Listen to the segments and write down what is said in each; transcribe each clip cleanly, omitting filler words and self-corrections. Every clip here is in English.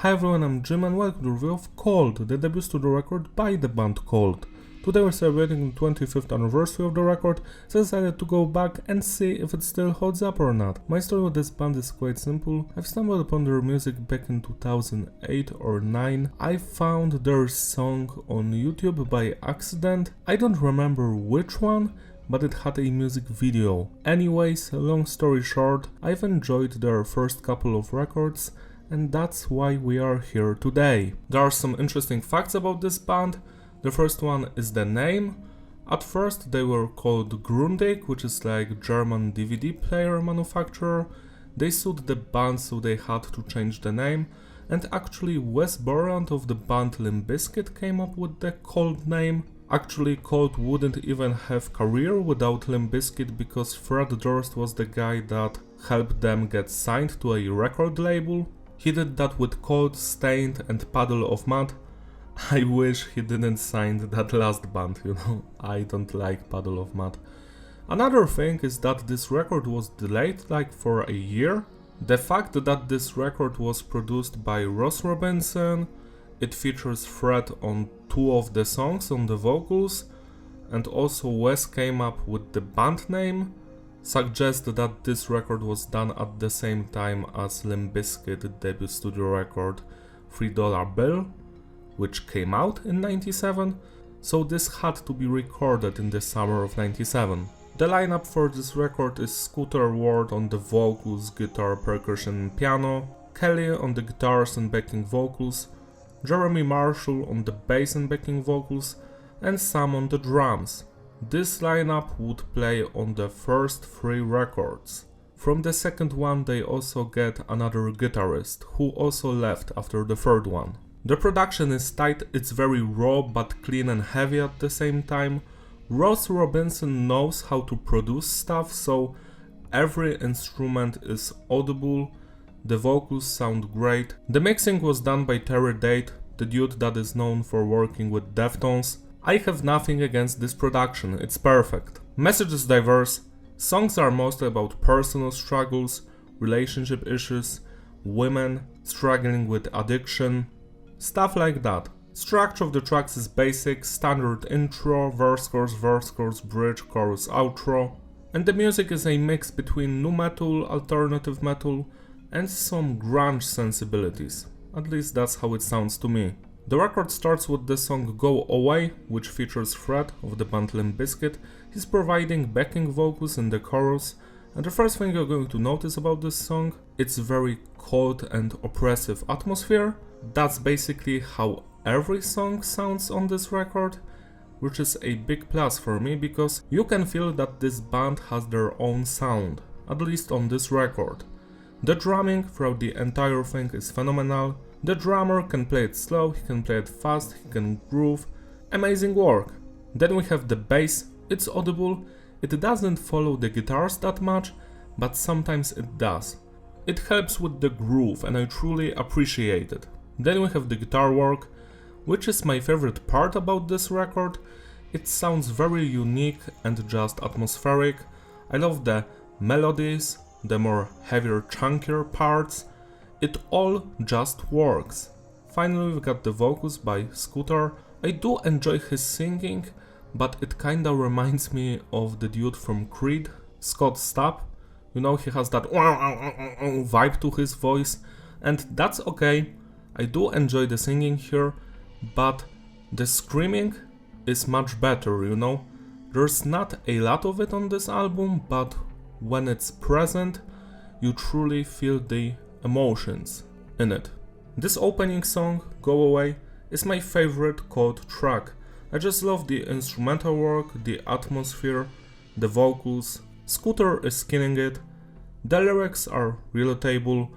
Hi everyone, I'm Jim and welcome to the review of Cold, the debut studio record by the band Cold. Today we're celebrating the 25th anniversary of the record, so I decided to go back and see if it still holds up or not. My story with this band is quite simple. I've stumbled upon their music back in 2008 or 9. I found their song on YouTube by accident. I don't remember which one, but it had a music video. Anyways, long story short, I've enjoyed their first couple of records, and that's why we are here today. There are some interesting facts about this band. The first one is the name. At first they were called Grundig, which is like German DVD player manufacturer. They sued the band, so they had to change the name, and actually Wes Borland of the band Limp Bizkit came up with the Cold name. Actually, Cold wouldn't even have career without Limp Bizkit, because Fred Durst was the guy that helped them get signed to a record label. He did that with Cold, Stained and Puddle of Mud. I wish he didn't sign that last band, I don't like Puddle of Mud. Another thing is that this record was delayed like for a year. The fact that this record was produced by Ross Robinson, it features Fred on 2 of the songs on the vocals, and also Wes came up with the band name, suggests that this record was done at the same time as Limp Bizkit debut studio record $3 Bill, which came out in 97, so this had to be recorded in the summer of 97. The lineup for this record is Scooter Ward on the vocals, guitar, percussion and piano, Kelly on the guitars and backing vocals, Jeremy Marshall on the bass and backing vocals, and Sam on the drums. This lineup would play on the first 3 records. From the second one they also get another guitarist, who also left after the third one. The production is tight, it's very raw but clean and heavy at the same time. Ross Robinson knows how to produce stuff, so every instrument is audible, the vocals sound great. The mixing was done by Terry Date, the dude that is known for working with Deftones. I have nothing against this production, it's perfect. Message is diverse, songs are mostly about personal struggles, relationship issues, women, struggling with addiction, stuff like that. Structure of the tracks is basic, standard intro, verse, chorus, bridge, chorus, outro. And the music is a mix between nu metal, alternative metal, and some grunge sensibilities. At least that's how it sounds to me. The record starts with the song Go Away, which features Fred of the band Limp Bizkit. He's providing backing vocals in the chorus, and the first thing you're going to notice about this song, it's very cold and oppressive atmosphere. That's basically how every song sounds on this record, which is a big plus for me, because you can feel that this band has their own sound, at least on this record. The drumming throughout the entire thing is phenomenal. The drummer can play it slow, he can play it fast, he can groove. Amazing work. Then we have the bass, it's audible, it doesn't follow the guitars that much, but sometimes it does. It helps with the groove and I truly appreciate it. Then we have the guitar work, which is my favorite part about this record. It sounds very unique and just atmospheric. I love the melodies, the more heavier, chunkier parts. It all just works. Finally, we got the vocals by Scooter. I do enjoy his singing, but it kinda reminds me of the dude from Creed, Scott Stapp. He has that vibe to his voice, and that's okay. I do enjoy the singing here, but the screaming is much better, There's not a lot of it on this album, but when it's present, you truly feel the emotions in it. This opening song, Go Away, is my favorite Cold track. I just love the instrumental work, the atmosphere, the vocals. Scooter is killing it. The lyrics are relatable.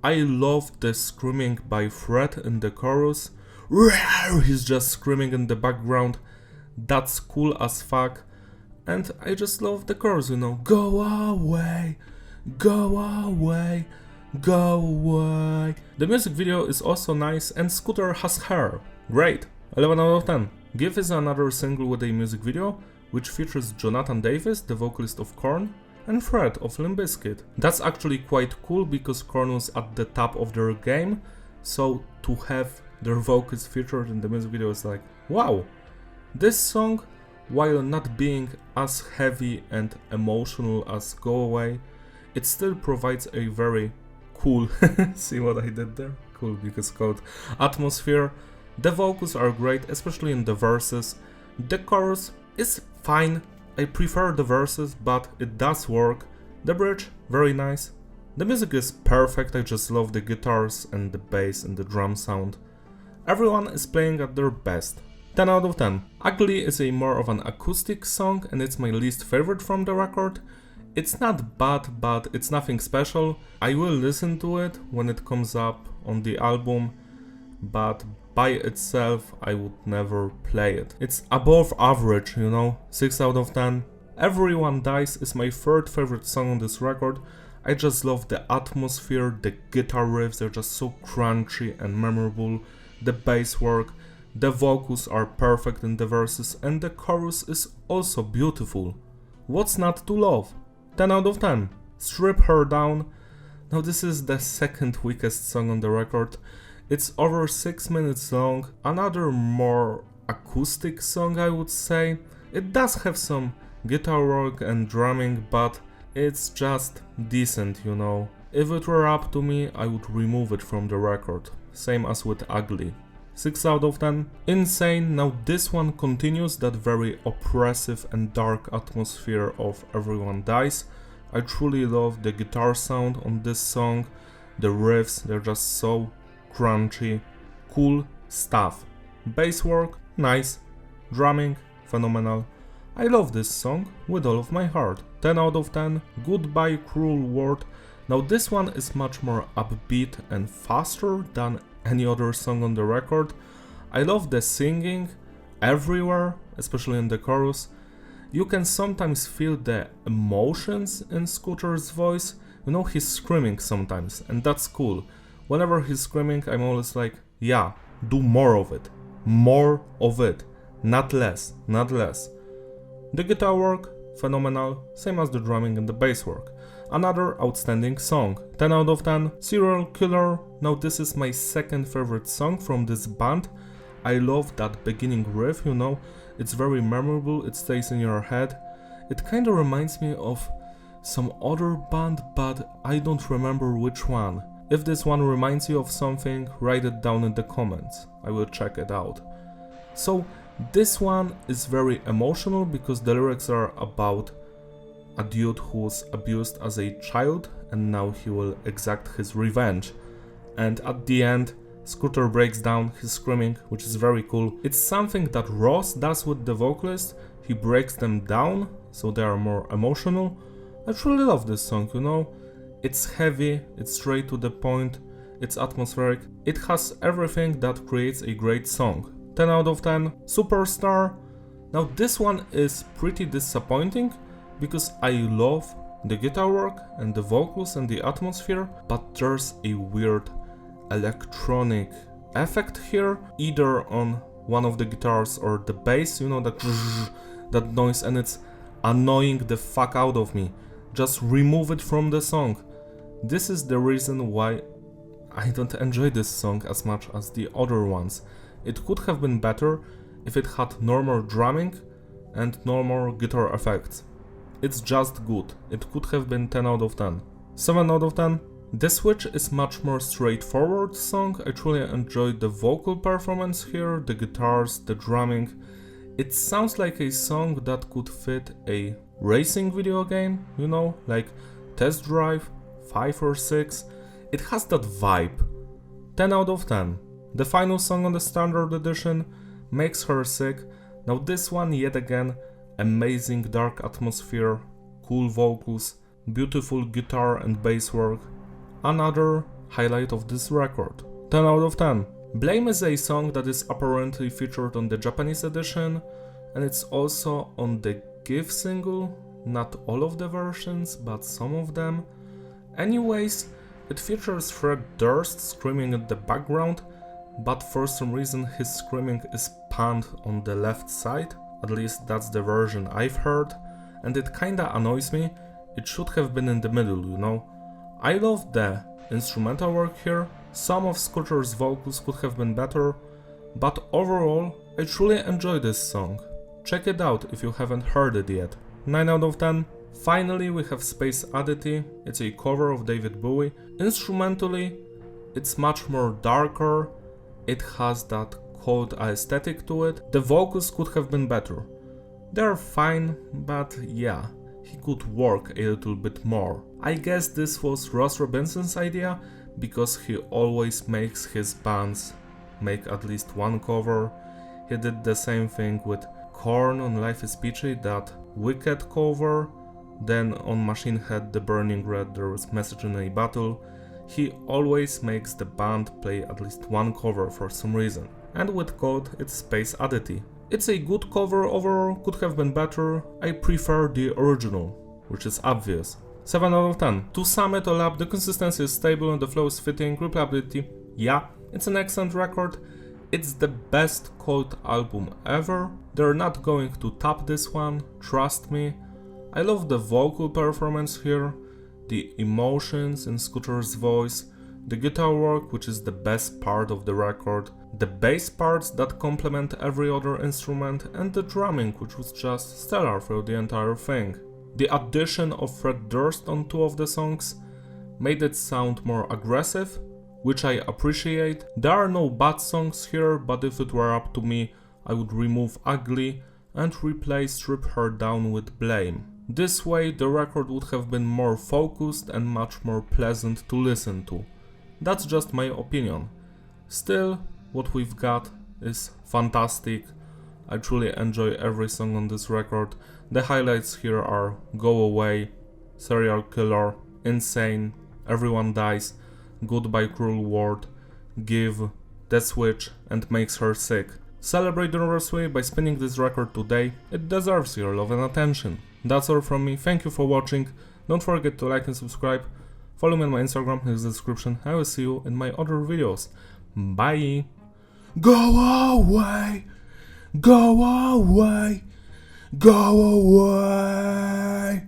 I love the screaming by Fred in the chorus. He's just screaming in the background. That's cool as fuck. And I just love the chorus, Go away, go away, go away. The music video is also nice and Scooter has hair. Great, 11 out of 10. Give is another single with a music video, which features Jonathan Davis, the vocalist of Korn, and Fred of Limp Bizkit. That's actually quite cool because Korn was at the top of their game, so to have their vocals featured in the music video is like, wow! This song, while not being as heavy and emotional as Go Away, it still provides a very cool, see what I did there? Cool, because called atmosphere. The vocals are great, especially in the verses. The chorus is fine, I prefer the verses, but it does work. The bridge, very nice. The music is perfect, I just love the guitars and the bass and the drum sound. Everyone is playing at their best. 10 out of 10. Ugly is a more of an acoustic song and it's my least favorite from the record. It's not bad, but it's nothing special. I will listen to it when it comes up on the album, but by itself I would never play it. It's above average, you know, 6 out of 10. Everyone Dies is my third favorite song on this record. I just love the atmosphere, the guitar riffs, they're just so crunchy and memorable. The bass work, the vocals are perfect in the verses and the chorus is also beautiful. What's not to love? 10 out of 10. Strip Her Down. Now this is the second weakest song on the record. It's over 6 minutes long. Another more acoustic song, I would say. It does have some guitar work and drumming, but it's just decent, you know. If it were up to me, I would remove it from the record. Same as with Ugly. 6 out of 10. Insane. Now this one continues that very oppressive and dark atmosphere of Everyone Dies. I truly love the guitar sound on this song. The riffs, they're just so crunchy. Cool stuff. Bass work, nice. Drumming, phenomenal. I love this song with all of my heart. 10 out of 10. Goodbye Cruel World. Now this one is much more upbeat and faster than any other song on the record. I love the singing everywhere, especially in the chorus. You can sometimes feel the emotions in Scooter's voice. You know, he's screaming sometimes, and that's cool. Whenever he's screaming, I'm always like, yeah, do more of it. More of it. Not less, not less. The guitar work, phenomenal, same as the drumming and the bass work. Another outstanding song. 10 out of 10. Serial Killer. Now this is my second favorite song from this band. I love that beginning riff, you know. It's very memorable, it stays in your head. It kinda reminds me of some other band, but I don't remember which one. If this one reminds you of something, write it down in the comments. I will check it out. So this one is very emotional because the lyrics are about a dude who was abused as a child and now he will exact his revenge. And at the end, Scooter breaks down, he's screaming, which is very cool. It's something that Ross does with the vocalist, he breaks them down so they are more emotional. I truly love this song, you know. It's heavy, it's straight to the point, it's atmospheric, it has everything that creates a great song. 10 out of 10. Superstar. Now this one is pretty disappointing because I love the guitar work and the vocals and the atmosphere, but there's a weird electronic effect here, either on one of the guitars or the bass, you know, that noise, and it's annoying the fuck out of me. Just remove it from the song. This is the reason why I don't enjoy this song as much as the other ones. It could have been better if it had normal drumming and normal guitar effects. It's just good. It could have been 10 out of 10. 7 out of 10. The Switch is much more straightforward song. I truly enjoyed the vocal performance here, the guitars, the drumming. It sounds like a song that could fit a racing video game, you know, like Test Drive, 5 or 6. It has that vibe. 10 out of 10. The final song on the standard edition, Makes Her Sick. Now this one, yet again, amazing dark atmosphere, cool vocals, beautiful guitar and bass work. Another highlight of this record. 10 out of 10. Blame is a song that is apparently featured on the Japanese edition, and it's also on the GIF single, not all of the versions, but some of them. Anyways, it features Fred Durst screaming in the background, but for some reason his screaming is panned on the left side, at least that's the version I've heard, and it kinda annoys me. It should have been in the middle, you know. I love the instrumental work here, Some of Scooter's vocals could have been better, but overall, I truly enjoy this song. Check it out if you haven't heard it yet. 9 out of 10. Finally, we have Space Oddity. It's a cover of David Bowie. Instrumentally, it's much more darker. It has that cold aesthetic to it. The vocals could have been better. They're fine, but yeah, he could work a little bit more. I guess this was Ross Robinson's idea, because he always makes his bands make at least one cover. He did the same thing with Korn on Life is Peachy, that Wicked cover. Then on Machine Head The Burning Red there was Message in a Battle. He always makes the band play at least one cover for some reason. And with Cold it's Space Oddity. It's a good cover overall, could have been better. I prefer the original, which is obvious. 7 out of 10. To sum it all up, the consistency is stable and the flow is fitting. Replayability, yeah, it's an excellent record. It's the best Cold album ever. They're not going to top this one, trust me. I love the vocal performance here, the emotions in Scooter's voice, the guitar work, which is the best part of the record, the bass parts that complement every other instrument, and the drumming, which was just stellar throughout the entire thing. The addition of Fred Durst on 2 of the songs made it sound more aggressive, which I appreciate. There are no bad songs here, but if it were up to me, I would remove Ugly and replace Strip Her Down with Blame. This way the record would have been more focused and much more pleasant to listen to. That's just my opinion. Still, what we've got is fantastic. I truly enjoy every song on this record. The highlights here are Go Away, Serial Killer, Insane, Everyone Dies, Goodbye Cruel World, Give, The Switch, and Makes Her Sick. Celebrate the anniversary by spinning this record today, it deserves your love and attention. That's all from me, thank you for watching, don't forget to like and subscribe, follow me on my Instagram in the description, I will see you in my other videos. Bye! Go away! Go away! Go away!